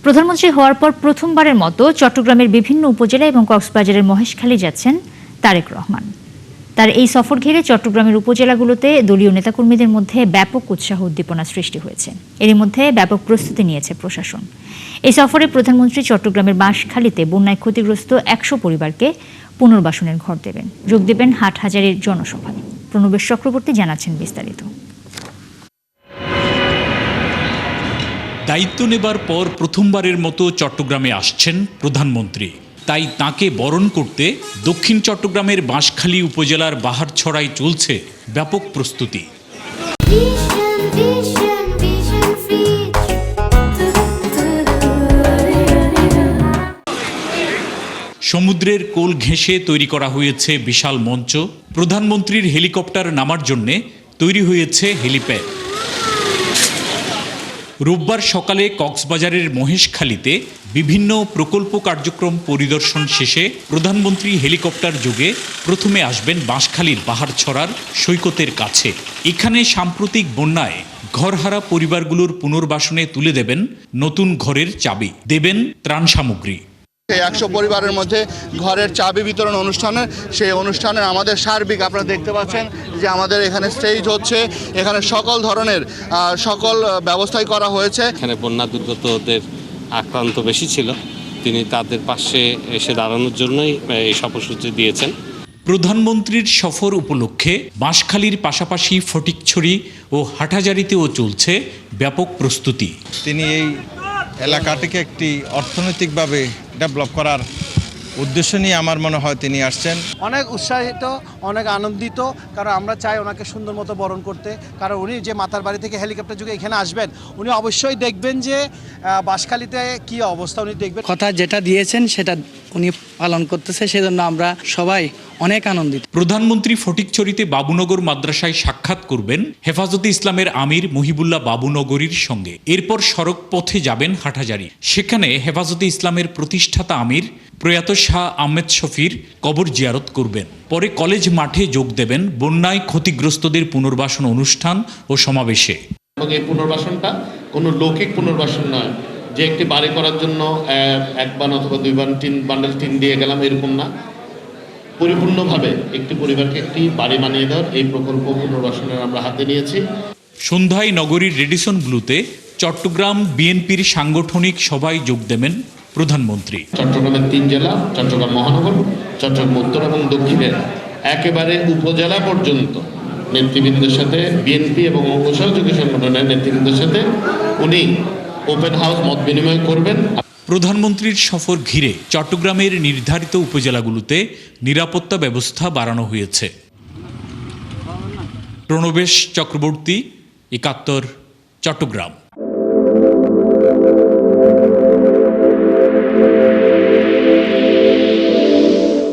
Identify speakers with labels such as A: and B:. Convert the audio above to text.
A: প্রধানমন্ত্রী হওয়ার পর প্রথমবারের মতো চট্টগ্রামের বিভিন্ন উপজেলা এবং কক্সবাজারের মহেশখালী যাচ্ছেন তারেক রহমান। তার এই সফর ঘিরে চট্টগ্রামের উপজেলাগুলোতে দলীয় নেতাকর্মীদের মধ্যে ব্যাপক উৎসাহ উদ্দীপনা সৃষ্টি হয়েছে। এরই মধ্যে ব্যাপক প্রস্তুতি নিয়েছে প্রশাসন। এই সফরে প্রধানমন্ত্রী চট্টগ্রামের বাঁশখালীতে বন্যায় ক্ষতিগ্রস্ত ১০০ পরিবারকে পুনর্বাসনের ঘর দেবেন, যোগ দেবেন হাটহাজারীর জনসভায়। প্রণবেশ চক্রবর্তী জানাচ্ছেন বিস্তারিত।
B: দায়িত্ব নেবার পর প্রথমবারের মতো চট্টগ্রামে আসছেন প্রধানমন্ত্রী। তাই তাকে বরণ করতে দক্ষিণ চট্টগ্রামের বাঁশখালী উপজেলার বাহারছড়ায় চলছে ব্যাপক প্রস্তুতি। সমুদ্রের কোল ঘেঁষে তৈরি করা হয়েছে বিশাল মঞ্চ। প্রধানমন্ত্রীর হেলিকপ্টার নামার জন্যে তৈরি হয়েছে হেলিপ্যাড। রোববার সকালে কক্সবাজারের মহেশখালীতে বিভিন্ন প্রকল্প কার্যক্রম পরিদর্শন শেষে প্রধানমন্ত্রী হেলিকপ্টার যোগে প্রথমে আসবেন বাঁশখালীর বাহারছড়ার সৈকতের কাছে। এখানে সাম্প্রতিক বন্যায় ঘরহারা পরিবারগুলোর পুনর্বাসনে তুলে দেবেন নতুন ঘরের চাবি, দেবেন ত্রাণ সামগ্রী।
C: ১০০ পরিবারের মধ্যে ঘরের চাবি বিতরণ সেই অনুষ্ঠানের আমাদের সার্বিক আপনারা দেখতে পাচ্ছেন যে আমাদের এখানে স্টেজ হচ্ছে, এখানে সকল ধরনের ব্যবস্থাই করা হয়েছে।
D: এখানে বন্যা দুর্গতদের আক্রান্ত বেশি ছিল, তিনি তাদের পাশে এসে দাঁড়ানোর জন্যই এই সফরসূচি দিয়েছেন।
B: প্রধানমন্ত্রীর সফর উপলক্ষে বাঁশখালীর পাশাপাশি ফটিকছড়ি ও হাটহাজারীতেও চলছে ব্যাপক প্রস্তুতি।
E: তিনি এই এলাকাটিকে একটি অর্থনৈতিকভাবে ডেভেলপ করার উদ্দেশ্য নিয়ে আমার মনে হয় তিনি আসছেন।
F: অনেক উৎসাহিত, অনেক আনন্দিত, কারণ আমরা চাই ওনাকে সুন্দর মতো বরণ করতে। কারণ উনি যে মাতার বাড়ি থেকে হেলিকপ্টার যুগে এখানে আসবেন, উনি অবশ্যই দেখবেন যে বাঁশখালীতে কি অবস্থা, উনি দেখবেন।
G: কথা যেটা দিয়েছেন সেটা উনি পালন করতেছে, সেজন্য আমরা সবাই অনেক আনন্দিত।
B: প্রধানমন্ত্রী ফটিকছড়িতে বাবুনগর মাদ্রাসায় সাক্ষাৎ করবেন হেফাজতে ইসলামের আমির মহিবুল্লাহ বাবুনগরীর সঙ্গে। এরপর সড়ক পথে যাবেন হাটহাজারী। সেখানে হেফাজতে ইসলামের প্রতিষ্ঠাতা আমির প্রয়াত শাহ আহমেদ শফির কবর জিয়ারত করবেন। পরে কলেজ মাঠে যোগ দেবেন বন্যায় ক্ষতিগ্রস্তদের পুনর্বাসন অনুষ্ঠান ও সমাবেশে।
H: এই পুনর্বাসনটা কোনো লৌকিক পুনর্বাসন নয় যে একটি বাড়ি করার জন্য একবার অথবা দুইবার বান্ডেল টিন দিয়ে গেলাম, এরকম না। পরিপূর্ণভাবে একটি পরিবারকে একটি বাড়ি বানিয়ে দেওয়ার এই প্রকল্প পুনর্বাসনের আমরা হাতে নিয়েছি।
B: সন্ধ্যায় নগরীর রেডিসন ব্লুতে চট্টগ্রাম বিএনপির সাংগঠনিক সভায় যোগ দেবেন প্রধানমন্ত্রী।
H: চট্টগ্রামের 3 জেলা, চট্টগ্রাম মহানগর, চট্টগ্রাম উত্তর এবং দক্ষিণের একেবারে উপজেলা পর্যন্ত নেতৃবৃন্দের সাথে, বিএনপি এবং অঙ্গ সহযোগী সংগঠনের নেতৃবৃন্দের সাথে উনি ওপেন হাউস মত বিনিময় করবেন।
B: প্রধানমন্ত্রীর সফর ঘিরে চট্টগ্রামের নির্ধারিত উপজেলাগুলোতে নিরাপত্তা ব্যবস্থা বাড়ানো হয়েছে। প্রণবেশ চক্রবর্তী, ৭১, চট্টগ্রাম।